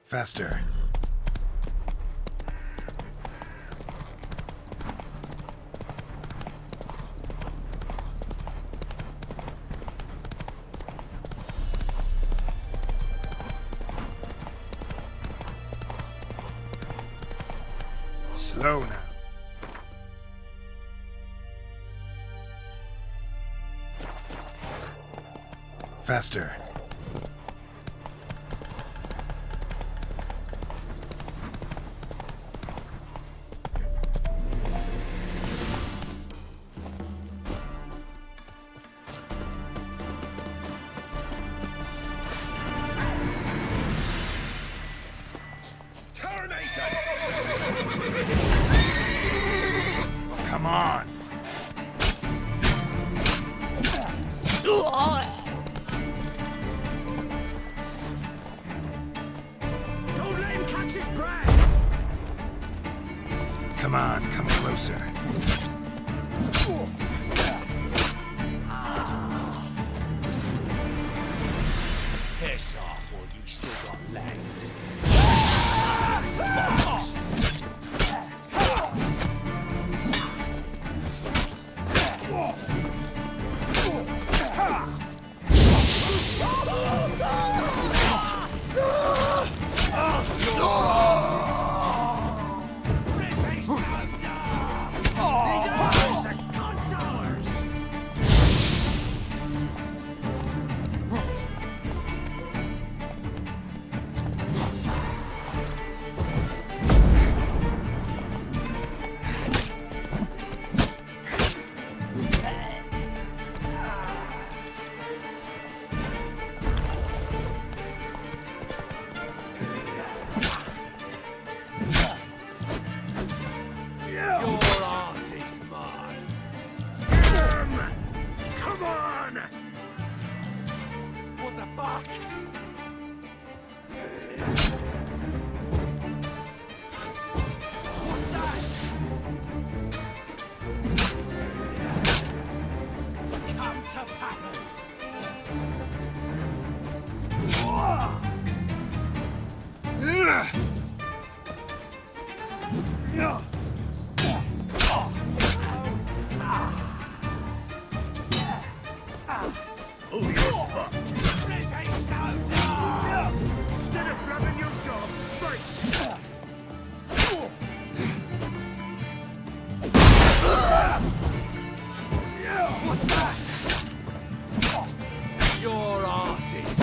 Faster. Slow now. Faster. Come on. Don't let him catch his breath! Come on, come closer. Piss off, or you still got legs. Instead of flapping your dog, fight! What's that? Your asses.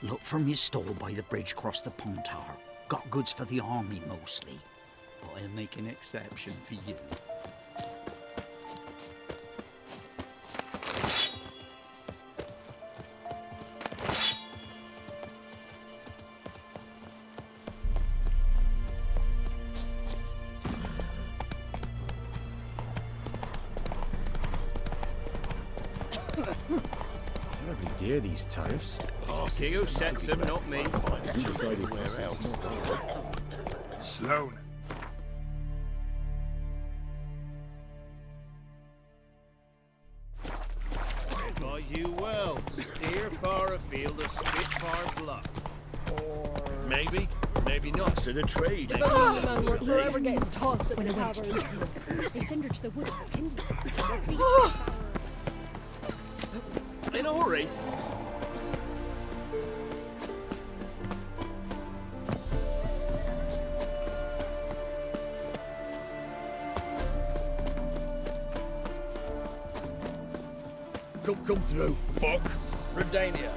Look from your stall by the bridge across the pond tower. Got goods for the army mostly, but I'll make an exception for you. Terribly dear, these tariffs. It's the king who sets them, not me. You decided where else? Slow now. Advise you well. Steer far afield of Spitfire Bluff. Or... Maybe not. To the trade. The man were forever getting tossed at the tavern. They send her to the woods for kindling. Their beasts are foul. In a hurry. Come through, fuck. Redania.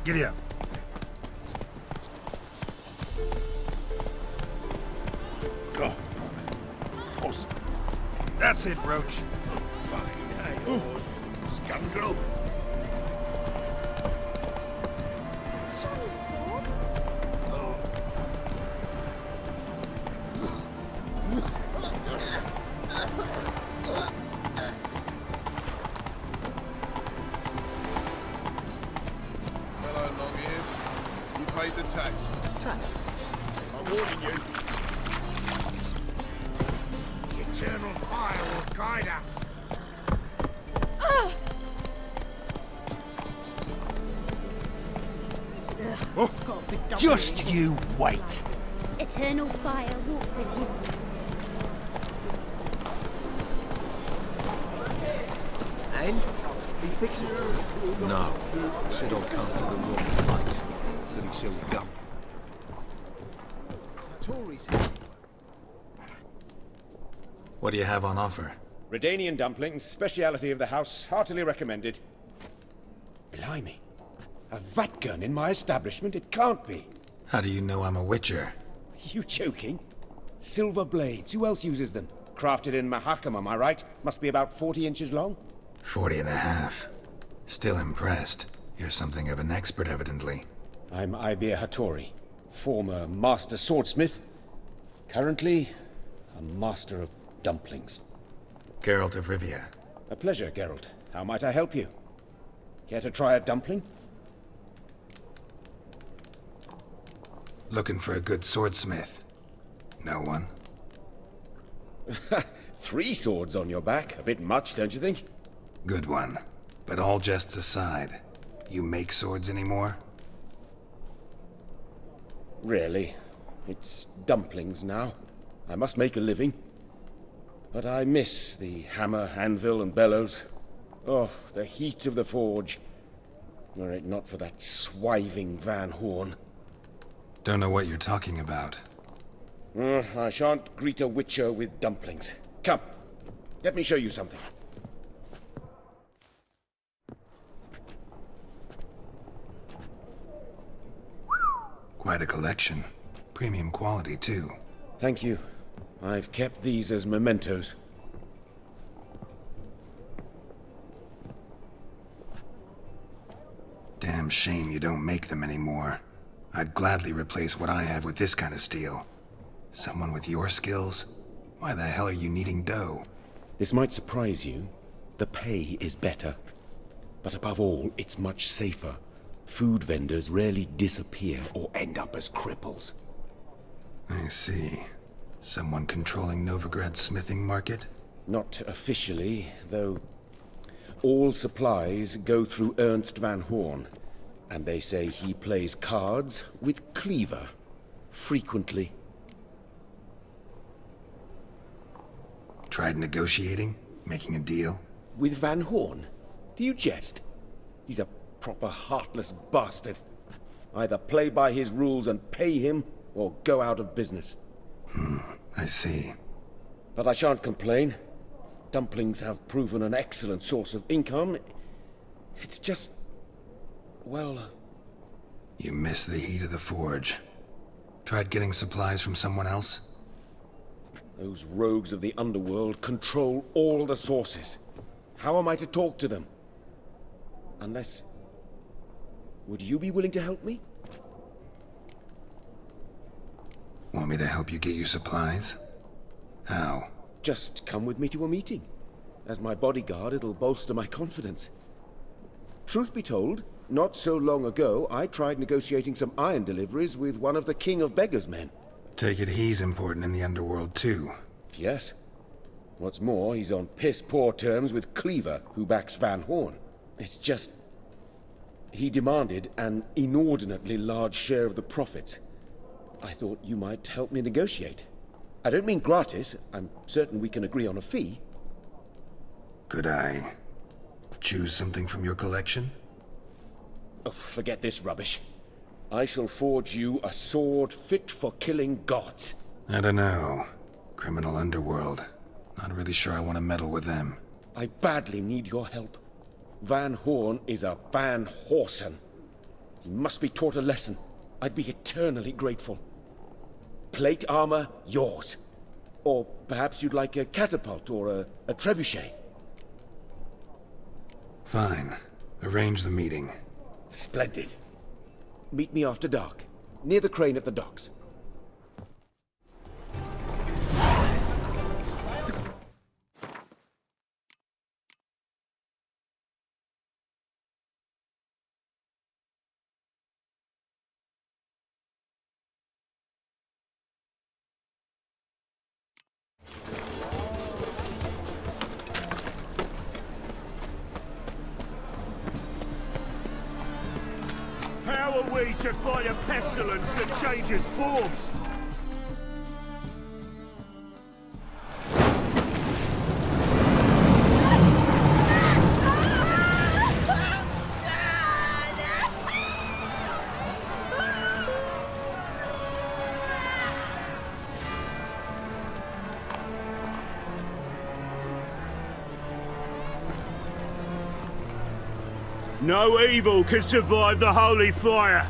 Giddy up. Go. Close. That's it, Roach. Fine, yours, scoundrel. Show me the sword. Hello, long ears. You paid the tax. Tax. I'm warning you. The eternal fire will guide us. Just you wait. Eternal fire walk with you. And? He fix it for you? No. Said I'll come to the wrong place. That he sold gum. Tories. What do you have on offer? Redanian dumplings, speciality of the house, heartily recommended. Blimey. A vat gun in my establishment? It can't be. How do you know I'm a witcher? You joking? Silver blades, who else uses them? Crafted in Mahakam, am I right? Must be about 40 inches long? 40 and a half. Still impressed. You're something of an expert, evidently. I'm Ibir Hattori, former master swordsmith. Currently, a master of dumplings. Geralt of Rivia. A pleasure, Geralt. How might I help you? Care to try a dumpling? Looking for a good swordsmith. No one? 3 swords on your back. A bit much, don't you think? Good one. But all jests aside, you make swords anymore? Really. It's dumplings now. I must make a living. But I miss the hammer, anvil, and bellows. Oh, the heat of the forge. Were it not for that swiving Van Horn. Don't know what you're talking about. I shan't greet a witcher with dumplings. Come, let me show you something. Quite a collection. Premium quality, too. Thank you. I've kept these as mementos. Damn shame you don't make them anymore. I'd gladly replace what I have with this kind of steel. Someone with your skills? Why the hell are you needing dough? This might surprise you. The pay is better. But above all, it's much safer. Food vendors rarely disappear or end up as cripples. I see. Someone controlling Novigrad's smithing market? Not officially, though all supplies go through Ernst Van Horn. And they say he plays cards with Cleaver. Frequently. Tried negotiating? Making a deal? With Van Horn? Do you jest? He's a proper heartless bastard. Either play by his rules and pay him, or go out of business. I see. But I shan't complain. Dumplings have proven an excellent source of income. It's just... well... You miss the heat of the forge. Tried getting supplies from someone else? those rogues of the underworld control all the sources. How am I to talk to them? Unless... Would you be willing to help me? Want me to help you get you supplies? How? Just come with me to a meeting. As my bodyguard, it'll bolster my confidence. Truth be told, not so long ago, I tried negotiating some iron deliveries with one of the King of Beggars' men. Take it he's important in the underworld, too. Yes. What's more, he's on piss-poor terms with Cleaver, who backs Van Horn. It's just... He demanded an inordinately large share of the profits. I thought you might help me negotiate. I don't mean gratis. I'm certain we can agree on a fee. Could I choose something from your collection? Oh, forget this rubbish. I shall forge you a sword fit for killing gods. I don't know. Criminal underworld. Not really sure I want to meddle with them. I badly need your help. Van Horn is a Van Horsen. He must be taught a lesson. I'd be eternally grateful. Plate armor, yours. Or perhaps you'd like a catapult or a trebuchet. Fine. Arrange the meeting. Splendid. Meet me after dark, near the crane at the docks. How are we to fight a pestilence that changes forms? No evil can survive the holy fire.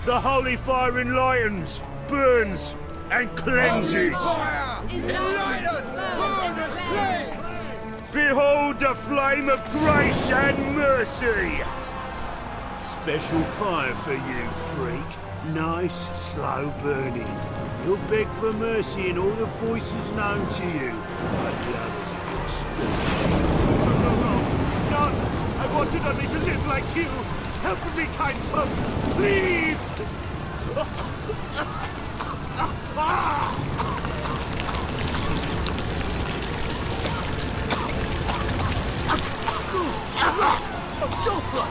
The holy fire enlightens, burns, and cleanses. Behold the flame of grace and mercy. Special fire for you, freak. Nice, slow burning. You'll beg for mercy in all the voices known to you, like the others of your species. No! I wanted only to live like you! Help me, kind folk! Please! Good slap! A doppler!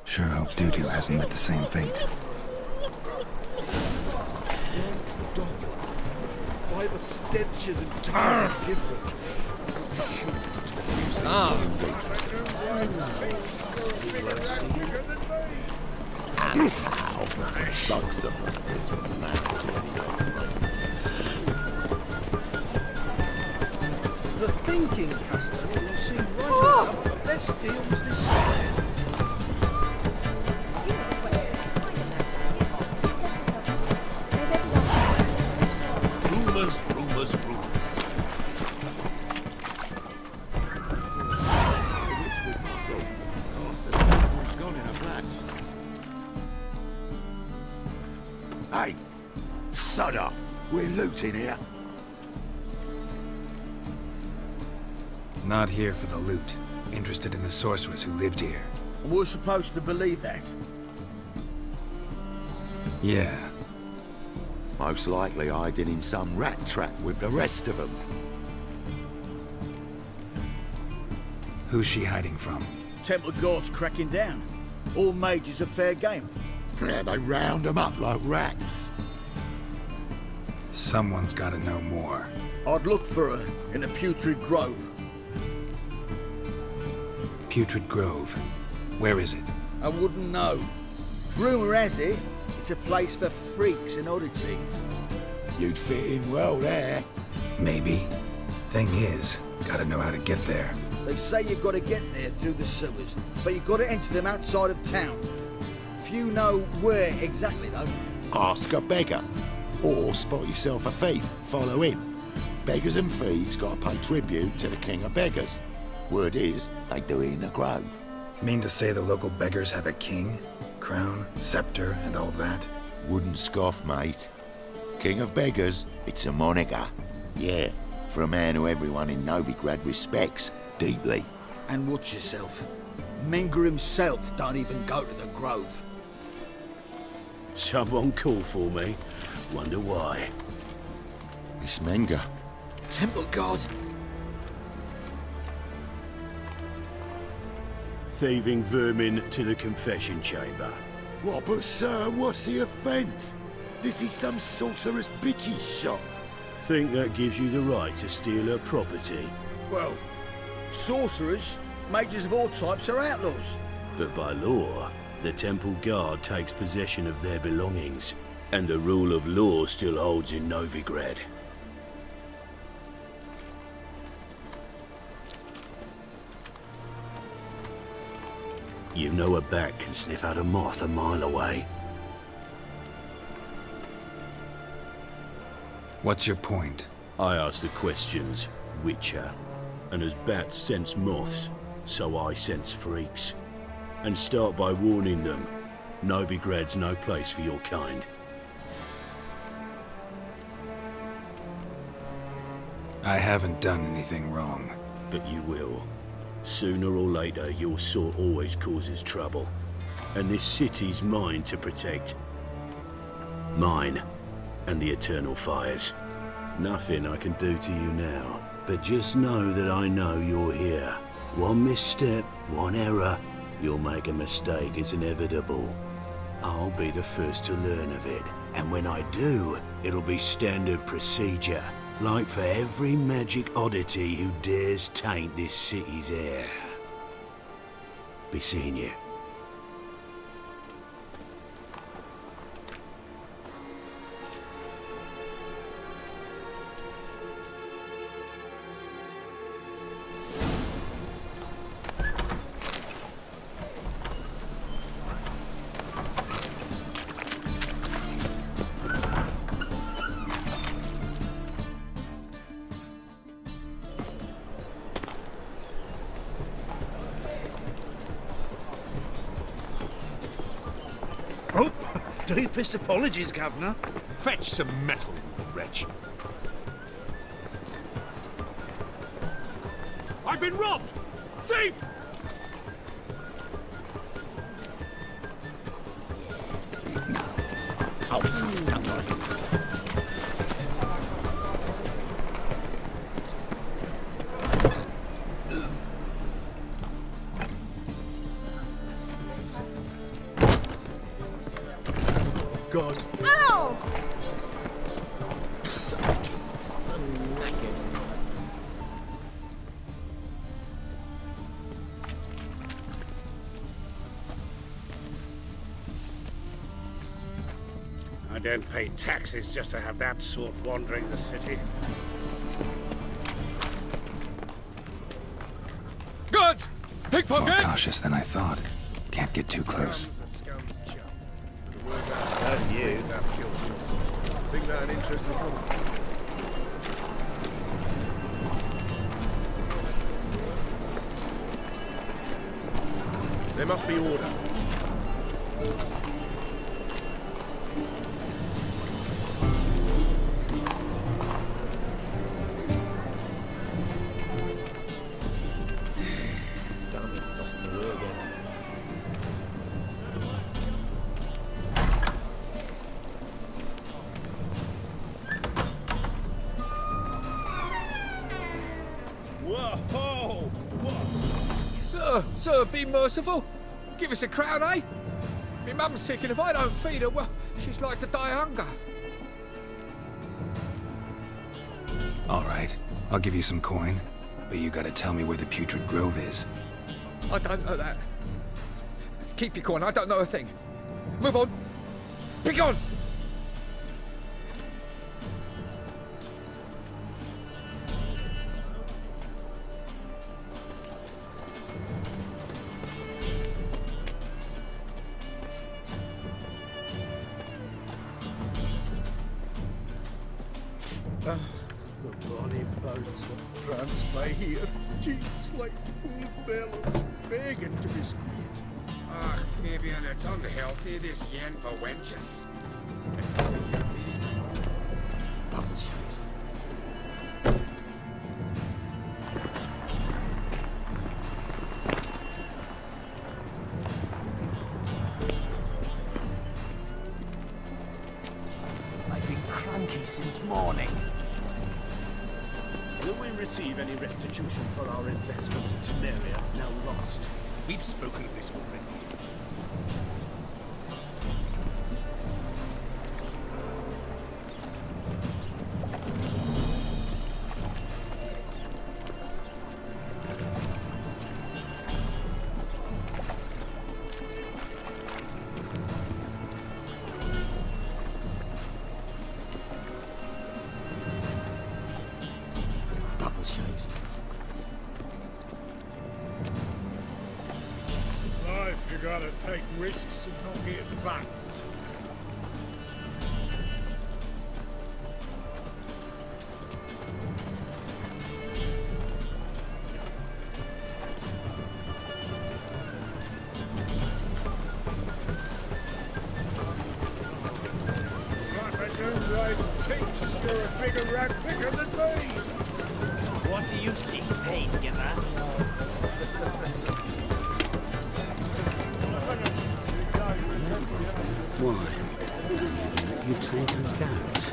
Sure hope Dudu hasn't met the same fate. Why the stench is entirely different. And how buxom citizens now. The thinking customer will see right enough the best deals this side. Rumours. Gone in a flash. Hey, sod off. We're looting here. Not here for the loot. Interested in the sorceress who lived here. We're supposed to believe that. Yeah. Most likely hiding in some rat trap with the rest of them. Who's she hiding from? Temple Guard's cracking down. All mages are fair game. Yeah, they round them up like rats. Someone's gotta know more. I'd look for her in the Putrid Grove. Putrid Grove. Where is it? I wouldn't know. Rumour has it, it's a place for freaks and oddities. You'd fit in well there. Maybe. Thing is, gotta know how to get there. They say you've got to get there through the sewers, but you've got to enter them outside of town. Few know where exactly, though. Ask a beggar. Or spot yourself a thief, follow him. Beggars and thieves gotta pay tribute to the king of beggars. Word is, they do it in the grove. Mean to say the local beggars have a king? Crown, scepter, and all that? Wouldn't scoff, mate. King of beggars, it's a moniker. Yeah, for a man who everyone in Novigrad respects deeply. And watch yourself. Menger himself don't even go to the grove. Someone call for me. Wonder why. It's Menger. Temple Guard. Thieving vermin to the confession chamber. What, but sir, what's the offence? This is some sorcerer's bitty shop. Think that gives you the right to steal her property? Well, sorcerers, mages of all types are outlaws. But by law, the Temple Guard takes possession of their belongings, and the rule of law still holds in Novigrad. You know a bat can sniff out a moth a mile away. What's your point? I ask the questions, Witcher. And as bats sense moths, so I sense freaks. And start by warning them, Novigrad's no place for your kind. I haven't done anything wrong. But you will. Sooner or later, your sort always causes trouble. And this city's mine to protect. Mine. And the Eternal Fires. Nothing I can do to you now. But just know that I know you're here. One misstep, one error, you'll make a mistake, it's inevitable. I'll be the first to learn of it. And when I do, it'll be standard procedure. Like for every magic oddity who dares taint this city's air. Be seeing you. Oh, deepest apologies, Governor. Fetch some metal, wretch. I've been robbed! Thief! God. Ow! I don't pay taxes just to have that sort wandering the city. Goods! Pickpocket! More cautious than I thought. Can't get too close. You. Think that an interest the common? There must be order. Damn it, lost the way again. Whoa! Sir, be merciful. Give us a crown, eh? My mum's sick, and if I don't feed her, well, she's like to die of hunger. All right, I'll give you some coin, but you gotta tell me where the Putrid Grove is. I don't know that. Keep your coin, I don't know a thing. Move on. Be gone! The bonny boats that prance by here, cheeks like full bellows, begging to be squeezed. Ach, Fabian, it's unhealthy, this yen for wenches. Double chase. I've been cranky since morning. Will we receive any restitution for our investment in Temeria, now lost? We've spoken of this already. risks of not getting fucked. You're a bigger rat picker than me! What do you see, pain giver? Why? Even let you take a goat.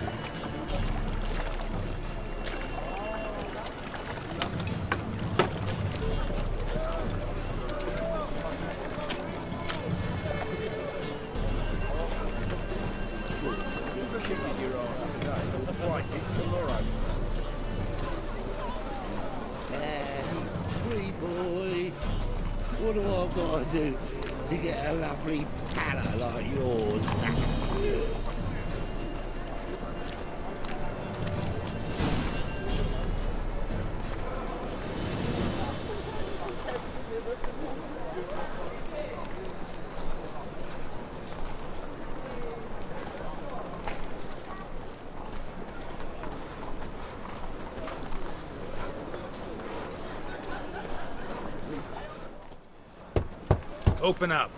Kisses your ass today, will bite it tomorrow. Free boy. What do I gotta do to get a lovely palla like yours? Open up.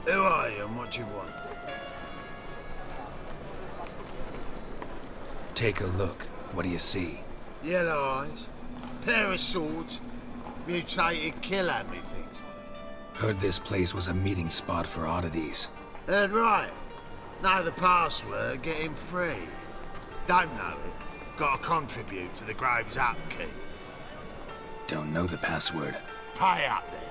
Who are you and what do you want? Take a look. What do you see? Yellow eyes, pair of swords, mutated killer, methinks. Heard this place was a meeting spot for oddities. Heard right. Know the password, get him free. Don't know it, gotta contribute to the Graves upkeep. Don't know the password. Pay up then.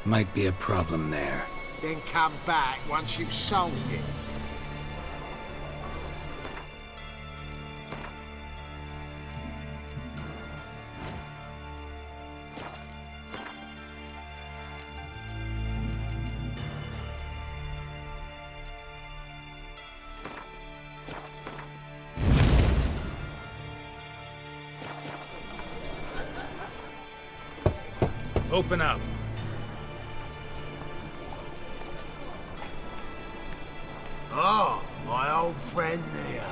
Might be a problem there. Then come back once you've solved it. Open up. Oh, my old friend there.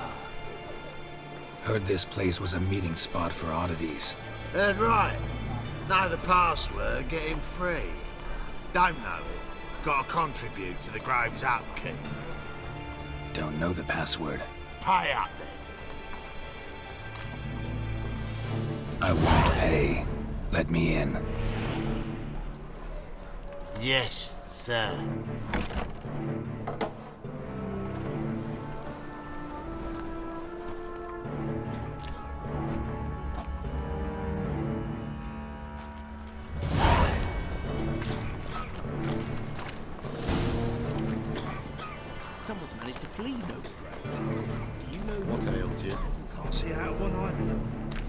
Heard this place was a meeting spot for oddities. Heard right. Know the password, get him free. Don't know it, gotta contribute to the Graves upkeep. Don't know the password. Pay up then. I won't pay. Let me in. Yes, sir. Someone's managed to flee Noble Road. Do you know What ails you? Can't see out of one eye, my lord.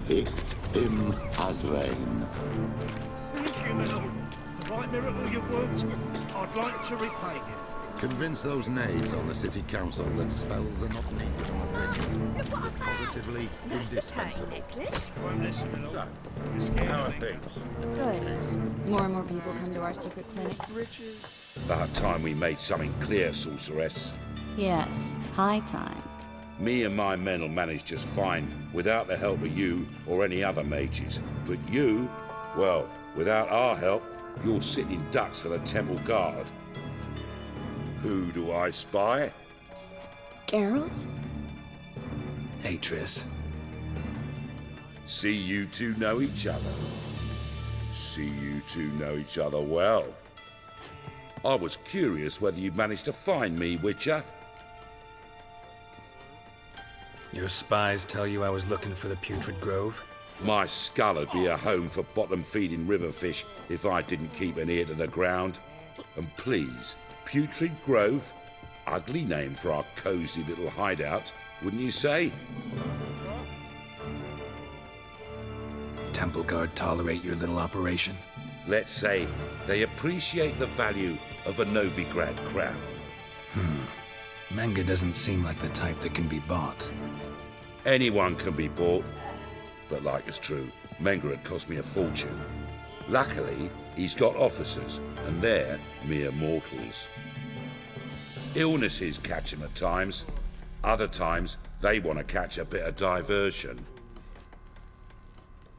Picked him as rain. Thank you, my lord. The right miracle you've worked. I'd like to repay you. Convince those knaves on the city council that spells are not needed on a bridge. Positively indispensable. Nicholas. Won't listen, my lord. How are things? Good. More and more people come to our secret clinic. About time we made something clear, sorceress. Yes, high time. Me and my men will manage just fine without the help of you or any other mages. But you, well, without our help, you're sitting ducks for the temple guard. Who do I spy? Geralt? Atris. See you two know each other. See you two know each other well. I was curious whether you'd managed to find me, Witcher. Your spies tell you I was looking for the Putrid Grove? My skull would be a home for bottom-feeding riverfish if I didn't keep an ear to the ground. And please, Putrid Grove? Ugly name for our cosy little hideout, wouldn't you say? Temple Guard tolerate your little operation? Let's say they appreciate the value of a Novigrad crown. Menge doesn't seem like the type that can be bought. Anyone can be bought. But like it's true, Menger had cost me a fortune. Luckily, he's got officers, and they're mere mortals. Illnesses catch him at times. Other times, they want to catch a bit of diversion.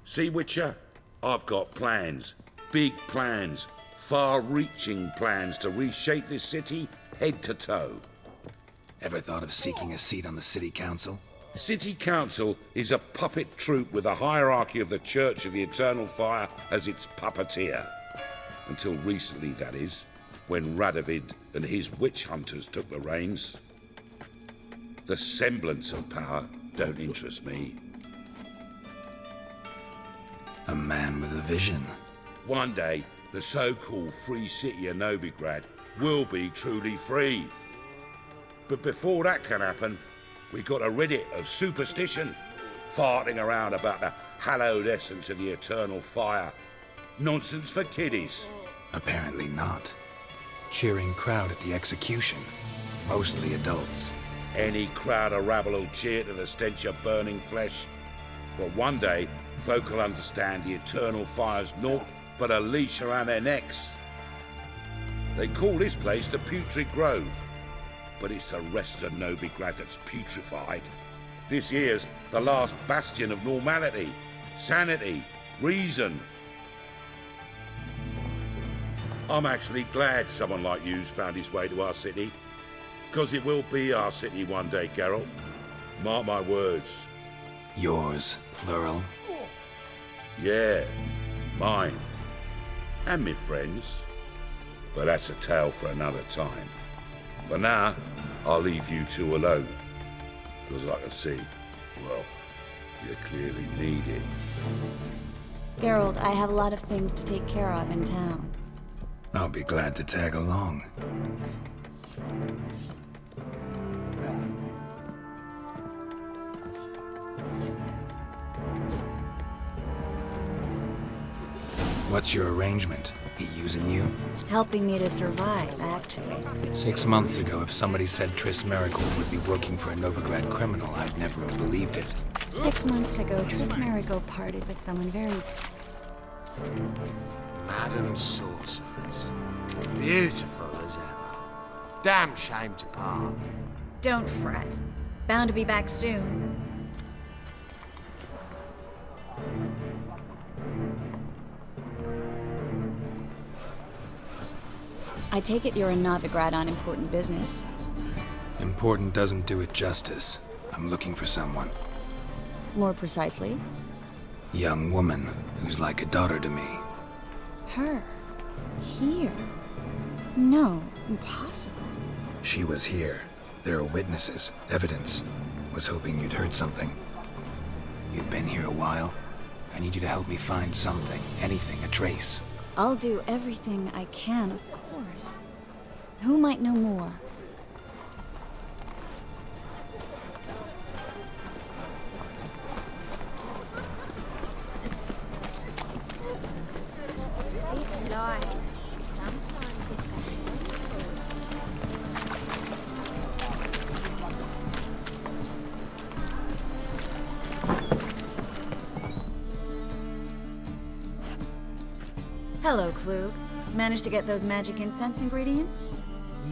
See, Witcher? I've got plans. Big plans. Far-reaching plans to reshape this city head to toe. Ever thought of seeking a seat on the city council? City Council is a puppet troupe with a hierarchy of the Church of the Eternal Fire as its puppeteer. Until recently, that is, when Radovid and his witch hunters took the reins. The semblance of power don't interest me. A man with a vision. One day, the so-called free city of Novigrad will be truly free. But before that can happen, we got to rid it of superstition, farting around about the hallowed essence of the eternal fire. Nonsense for kiddies. Apparently not. Cheering crowd at the execution. Mostly adults. Any crowd of rabble will cheer to the stench of burning flesh. But one day, folk will understand the eternal fire's naught but a leash around their necks. They call this place the Putrid Grove. But it's the rest of Novigrad that's putrefied. This here's the last bastion of normality, sanity, reason. I'm actually glad someone like you's found his way to our city. Because it will be our city one day, Geralt. Mark my words. Yours, plural? Yeah, mine. And me friends. But that's a tale for another time. For now, I'll leave you two alone. Because I can see, well, you clearly need it. Geralt, I have a lot of things to take care of in town. I'll be glad to tag along. What's your arrangement? He using you? Helping me to survive, actually. 6 months ago, if somebody said Triss Merigold would be working for a Novigrad criminal, I'd never have believed it. 6 months ago, Triss Merigold parted with someone very... Madam Sorceress. Beautiful as ever. Damn shame to part. Don't fret. Bound to be back soon. I take it you're in Novigrad on important business. Important doesn't do it justice. I'm looking for someone. More precisely? Young woman who's like a daughter to me. Her? Here? No, impossible. She was here. There are witnesses, evidence. Was hoping you'd heard something. You've been here a while. I need you to help me find something, anything, a trace. I'll do everything I can, of course. Who might know more? This life, sometimes it's a Hello, Klug. Managed to get those magic incense ingredients?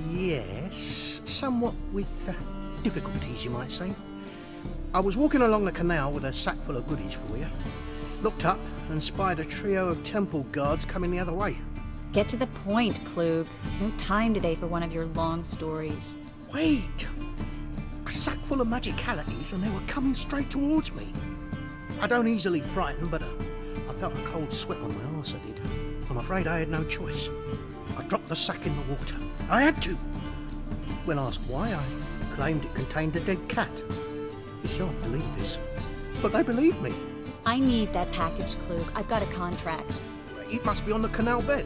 Yes, somewhat with difficulties, you might say. I was walking along the canal with a sack full of goodies for you. Looked up and spied a trio of temple guards coming the other way. Get to the point, Klug. No time today for one of your long stories. Wait! A sack full of magicalities and they were coming straight towards me. I don't easily frighten, but I felt a cold sweat on my arse, I did. I'm afraid I had no choice. I dropped the sack in the water. I had to. When asked why, I claimed it contained a dead cat. You shan't believe this, but they believed me. I need that package, Klug. I've got a contract. It must be on the canal bed.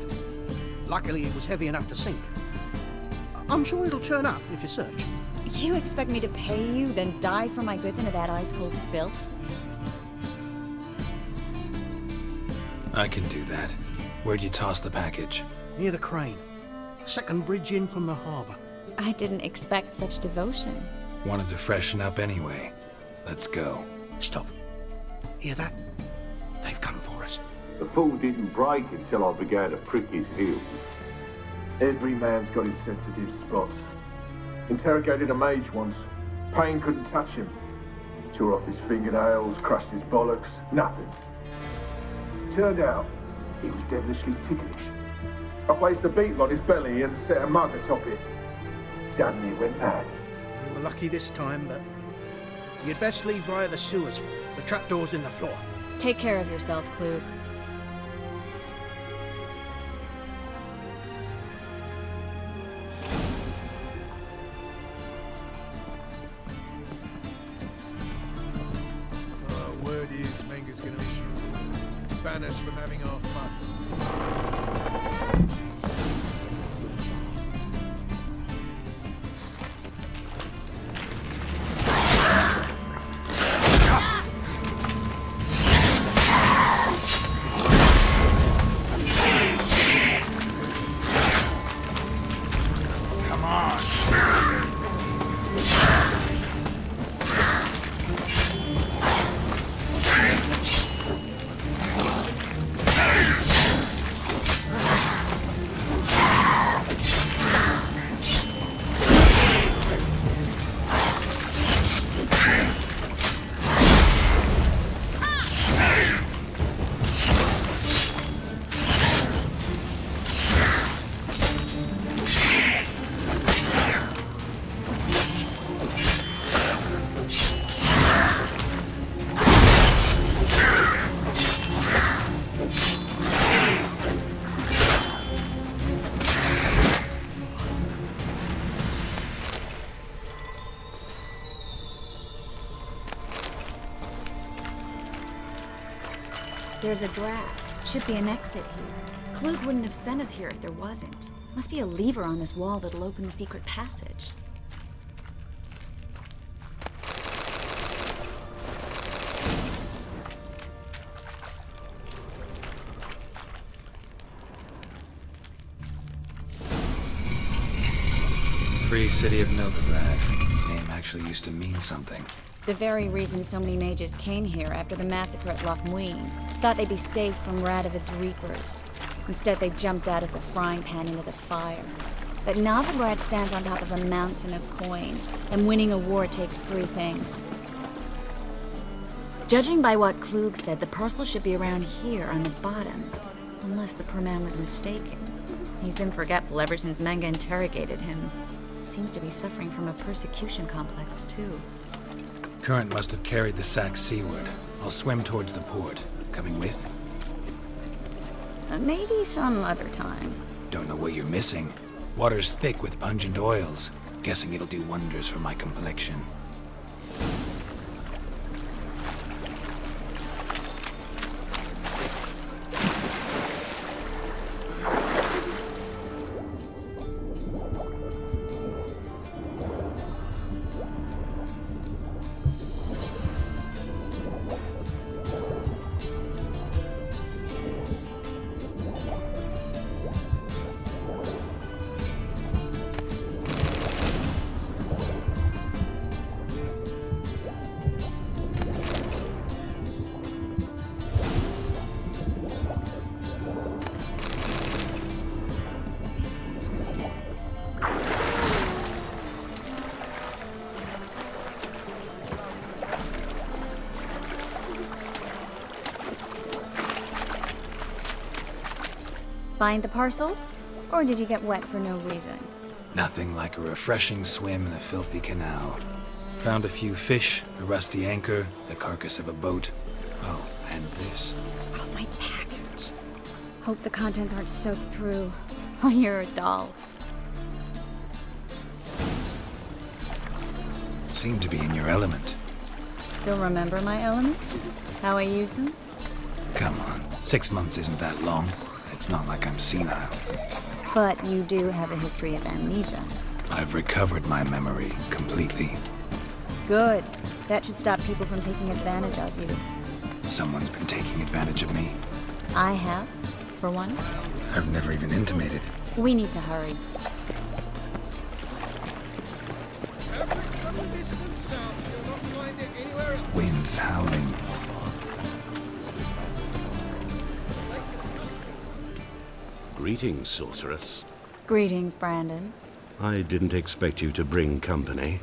Luckily, it was heavy enough to sink. I'm sure it'll turn up if you search. You expect me to pay you, then dive for my goods into that ice-cold filth? I can do that. Where'd you toss the package? Near the crane. Second bridge in from the harbour. I didn't expect such devotion. Wanted to freshen up anyway. Let's go. Stop. Hear that? They've come for us. The fool didn't break until I began to prick his heels. Every man's got his sensitive spots. Interrogated a mage once. Pain couldn't touch him. Tore off his fingernails, crushed his bollocks, nothing. Turned out, he was devilishly ticklish. I placed a beetle on his belly and set a mug atop it. Damn near went mad. We were lucky this time, but you'd best leave via the sewers. The trapdoor's in the floor. Take care of yourself, Klug. Word is Menger's gonna ban us from having our fun. There's a draft. Should be an exit here. Klug wouldn't have sent us here if there wasn't. Must be a lever on this wall that'll open the secret passage. Free City of Novigrad. Name actually used to mean something. The very reason so many mages came here after the massacre at Loch Muin. Thought they'd be safe from Radovid's reapers. Instead, they jumped out of the frying pan into the fire. But Novigrad stands on top of a mountain of coin, and winning a war takes three things. Judging by what Klug said, the parcel should be around here on the bottom. Unless the poor man was mistaken. He's been forgetful ever since Menge interrogated him. Seems to be suffering from a persecution complex, too. Current must have carried the sack seaward. I'll swim towards the port. Coming with? Maybe some other time. Don't know what you're missing. Water's thick with pungent oils. Guessing it'll do wonders for my complexion. Find the parcel? Or did you get wet for no reason? Nothing like a refreshing swim in a filthy canal. Found a few fish, a rusty anchor, the carcass of a boat. Oh, and this. Oh, my package. Hope the contents aren't soaked through. Oh, you're a doll. Seem to be in your element. Still remember my elements? How I use them? Come on, 6 months isn't that long. It's not like I'm senile. But you do have a history of amnesia. I've recovered my memory completely. Good. That should stop people from taking advantage of you. Someone's been taking advantage of me. I have, for one. I've never even intimated. We need to hurry. Every distance south, you'll not find it any Winds howling. Greetings, sorceress. Greetings, Brandon. I didn't expect you to bring company.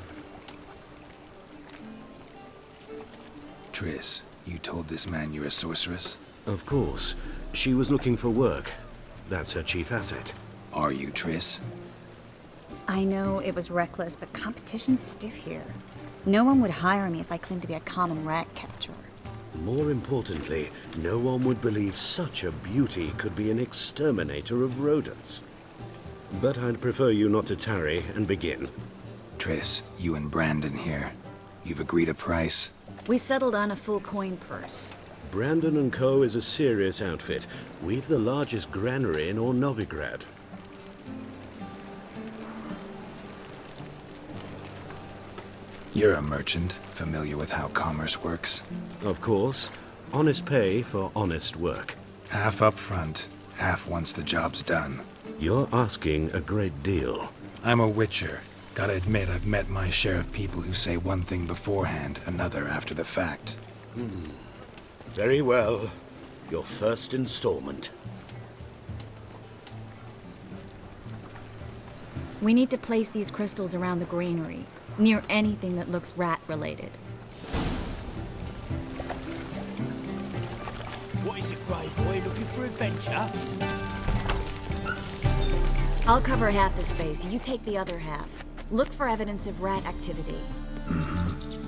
Triss, you told this man you're a sorceress? Of course. She was looking for work. That's her chief asset. Are you, Triss? I know it was reckless, but competition's stiff here. No one would hire me if I claimed to be a common rat catcher. More importantly, no one would believe such a beauty could be an exterminator of rodents. But I'd prefer you not to tarry and begin. Triss, you and Brandon here. You've agreed a price? We settled on a full coin purse. Brandon & Co. is a serious outfit. We've the largest granary in all Novigrad. You're a merchant, familiar with how commerce works? Of course. Honest pay for honest work. Half up front, half once the job's done. You're asking a great deal. I'm a witcher. Gotta admit, I've met my share of people who say one thing beforehand, another after the fact. Very well. Your first installment. We need to place these crystals around the granary, near anything that looks rat-related. What is it, Grey Boy? Looking for adventure? I'll cover half the space, you take the other half. Look for evidence of rat activity.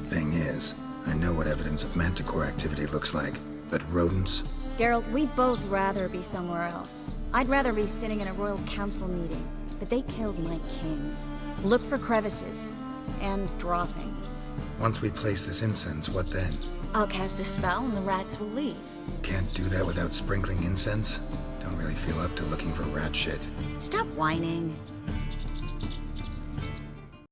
Thing is, I know what evidence of manticore activity looks like, but rodents? Geralt, we'd both rather be somewhere else. I'd rather be sitting in a royal council meeting, but they killed my king. Look for crevices and droppings. Once we place this incense, what then? I'll cast a spell and the rats will leave. Can't do that without sprinkling incense? Don't really feel up to looking for rat shit. Stop whining.